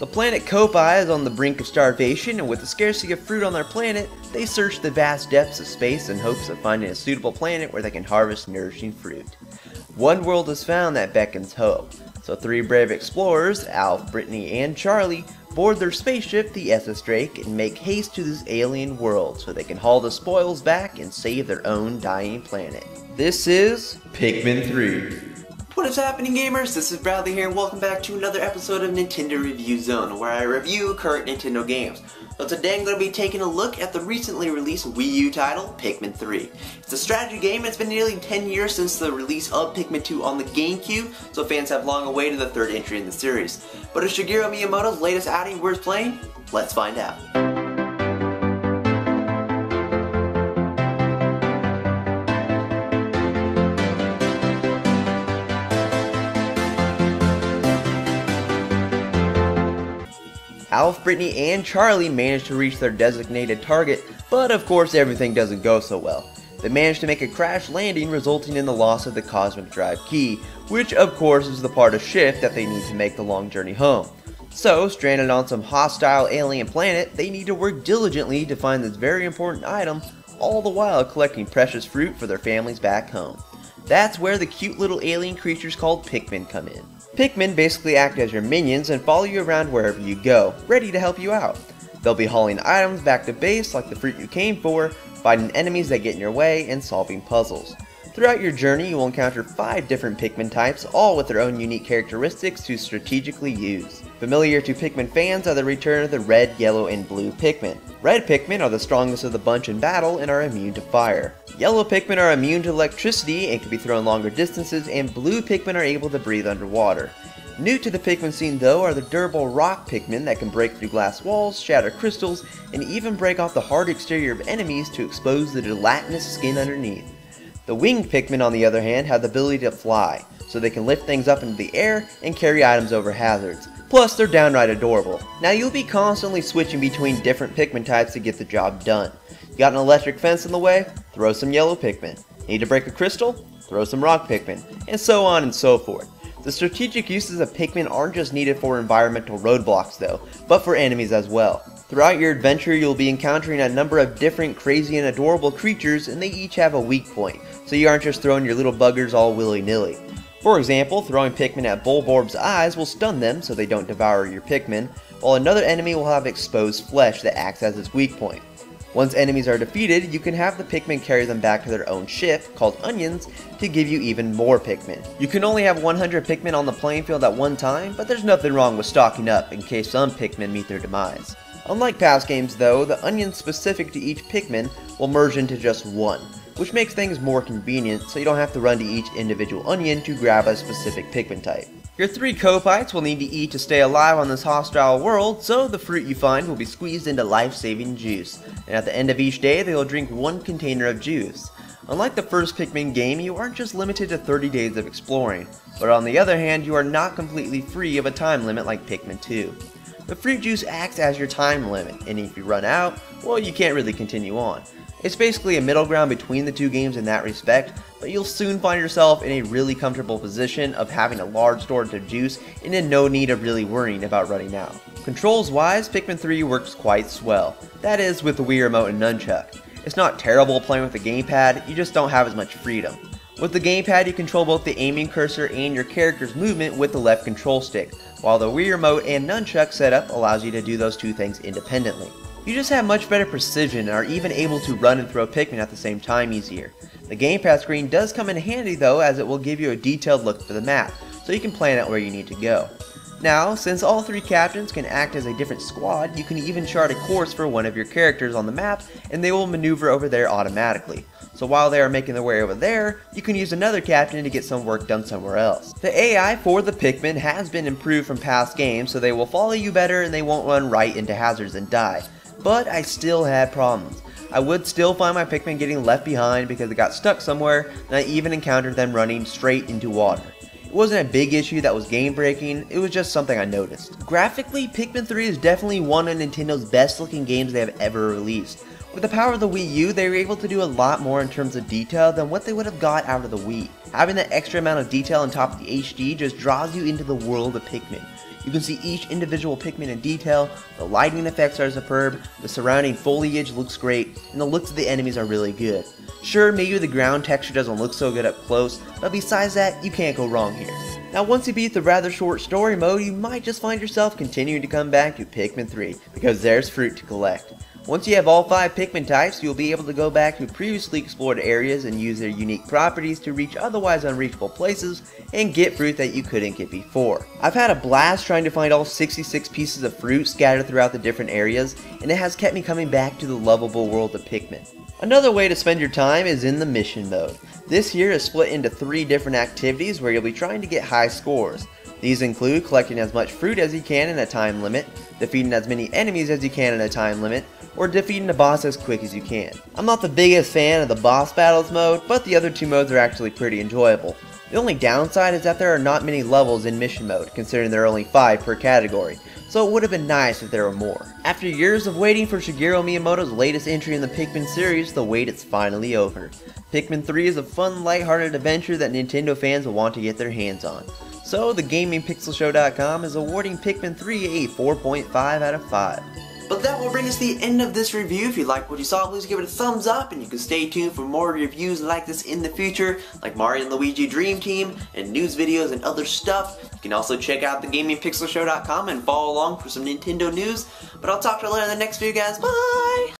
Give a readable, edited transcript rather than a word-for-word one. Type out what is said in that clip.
The planet Koppai is on the brink of starvation, and with the scarcity of fruit on their planet, they search the vast depths of space in hopes of finding a suitable planet where they can harvest nourishing fruit. One world is found that beckons hope, so three brave explorers, Alf, Brittany, and Charlie, board their spaceship, the SS Drake, and make haste to this alien world so they can haul the spoils back and save their own dying planet. This is Pikmin 3. What is happening, gamers? This is Bradley here, and welcome back to another episode of Nintendo Review Zone, where I review current Nintendo games. So today I'm going to be taking a look at the recently released Wii U title, Pikmin 3. It's a strategy game, and it's been nearly 10 years since the release of Pikmin 2 on the GameCube, so fans have long awaited the third entry in the series. But is Shigeru Miyamoto's latest outing worth playing? Let's find out. Alf, Brittany, and Charlie manage to reach their designated target, but of course everything doesn't go so well. They manage to make a crash landing, resulting in the loss of the Cosmic Drive key, which of course is the part of shift that they need to make the long journey home. So, stranded on some hostile alien planet, they need to work diligently to find this very important item, all the while collecting precious fruit for their families back home. That's where the cute little alien creatures called Pikmin come in. Pikmin basically act as your minions and follow you around wherever you go, ready to help you out. They'll be hauling items back to base like the fruit you came for, fighting enemies that get in your way, and solving puzzles. Throughout your journey you will encounter 5 different Pikmin types, all with their own unique characteristics to strategically use. Familiar to Pikmin fans are the return of the red, yellow, and blue Pikmin. Red Pikmin are the strongest of the bunch in battle and are immune to fire. Yellow Pikmin are immune to electricity and can be thrown longer distances, and blue Pikmin are able to breathe underwater. New to the Pikmin scene though are the durable rock Pikmin that can break through glass walls, shatter crystals, and even break off the hard exterior of enemies to expose the gelatinous skin underneath. The winged Pikmin on the other hand have the ability to fly, so they can lift things up into the air and carry items over hazards. Plus, they're downright adorable. Now you'll be constantly switching between different Pikmin types to get the job done. You got an electric fence in the way? Throw some yellow Pikmin. Need to break a crystal? Throw some rock Pikmin. And so on and so forth. The strategic uses of Pikmin aren't just needed for environmental roadblocks though, but for enemies as well. Throughout your adventure you'll be encountering a number of different crazy and adorable creatures, and they each have a weak point, so you aren't just throwing your little buggers all willy-nilly. For example, throwing Pikmin at Bulborb's eyes will stun them so they don't devour your Pikmin, while another enemy will have exposed flesh that acts as its weak point. Once enemies are defeated, you can have the Pikmin carry them back to their own ship, called Onions, to give you even more Pikmin. You can only have 100 Pikmin on the playing field at one time, but there's nothing wrong with stocking up in case some Pikmin meet their demise. Unlike past games though, the onions specific to each Pikmin will merge into just one, which makes things more convenient so you don't have to run to each individual onion to grab a specific Pikmin type. Your 3 Koppaites will need to eat to stay alive on this hostile world, so the fruit you find will be squeezed into life-saving juice, and at the end of each day they will drink 1 container of juice. Unlike the first Pikmin game, you aren't just limited to 30 days of exploring, but on the other hand you are not completely free of a time limit like Pikmin 2. The fruit juice acts as your time limit, and if you run out, well, you can't really continue on. It's basically a middle ground between the two games in that respect, but you'll soon find yourself in a really comfortable position of having a large storage of juice and in no need of really worrying about running out. Controls wise, Pikmin 3 works quite swell, that is with the Wii Remote and Nunchuck. It's not terrible playing with the gamepad, you just don't have as much freedom. With the gamepad you control both the aiming cursor and your character's movement with the left control stick, while the Wii Remote and Nunchuck setup allows you to do those two things independently. You just have much better precision and are even able to run and throw Pikmin at the same time easier. The gamepad screen does come in handy though, as it will give you a detailed look for the map, so you can plan out where you need to go. Now, since all 3 captains can act as a different squad, you can even chart a course for one of your characters on the map and they will maneuver over there automatically. So while they are making their way over there, you can use another captain to get some work done somewhere else. The AI for the Pikmin has been improved from past games, so they will follow you better and they won't run right into hazards and die. But I still had problems. I would still find my Pikmin getting left behind because they got stuck somewhere, and I even encountered them running straight into water. It wasn't a big issue that was game breaking, it was just something I noticed. Graphically, Pikmin 3 is definitely one of Nintendo's best looking games they have ever released. With the power of the Wii U, they were able to do a lot more in terms of detail than what they would have got out of the Wii. Having that extra amount of detail on top of the HD just draws you into the world of Pikmin. You can see each individual Pikmin in detail, the lighting effects are superb, the surrounding foliage looks great, and the looks of the enemies are really good. Sure, maybe the ground texture doesn't look so good up close, but besides that, you can't go wrong here. Now once you beat the rather short story mode, you might just find yourself continuing to come back to Pikmin 3, because there's fruit to collect. Once you have all 5 Pikmin types, you'll be able to go back to previously explored areas and use their unique properties to reach otherwise unreachable places and get fruit that you couldn't get before. I've had a blast trying to find all 66 pieces of fruit scattered throughout the different areas, and it has kept me coming back to the lovable world of Pikmin. Another way to spend your time is in the mission mode. This here is split into 3 different activities where you'll be trying to get high scores. These include collecting as much fruit as you can in a time limit, defeating as many enemies as you can in a time limit, or defeating the boss as quick as you can. I'm not the biggest fan of the boss battles mode, but the other 2 modes are actually pretty enjoyable. The only downside is that there are not many levels in mission mode, considering there are only 5 per category, so it would have been nice if there were more. After years of waiting for Shigeru Miyamoto's latest entry in the Pikmin series, the wait is finally over. Pikmin 3 is a fun, lighthearted adventure that Nintendo fans will want to get their hands on. So, the GamingPixelShow.com is awarding Pikmin 3 a 4.5 out of 5. But that will bring us to the end of this review. If you liked what you saw, please give it a thumbs up, and you can stay tuned for more reviews like this in the future, like Mario and Luigi Dream Team, and news videos and other stuff. You can also check out the GamingPixelShow.com and follow along for some Nintendo news. But I'll talk to you later in the next video, guys. Bye!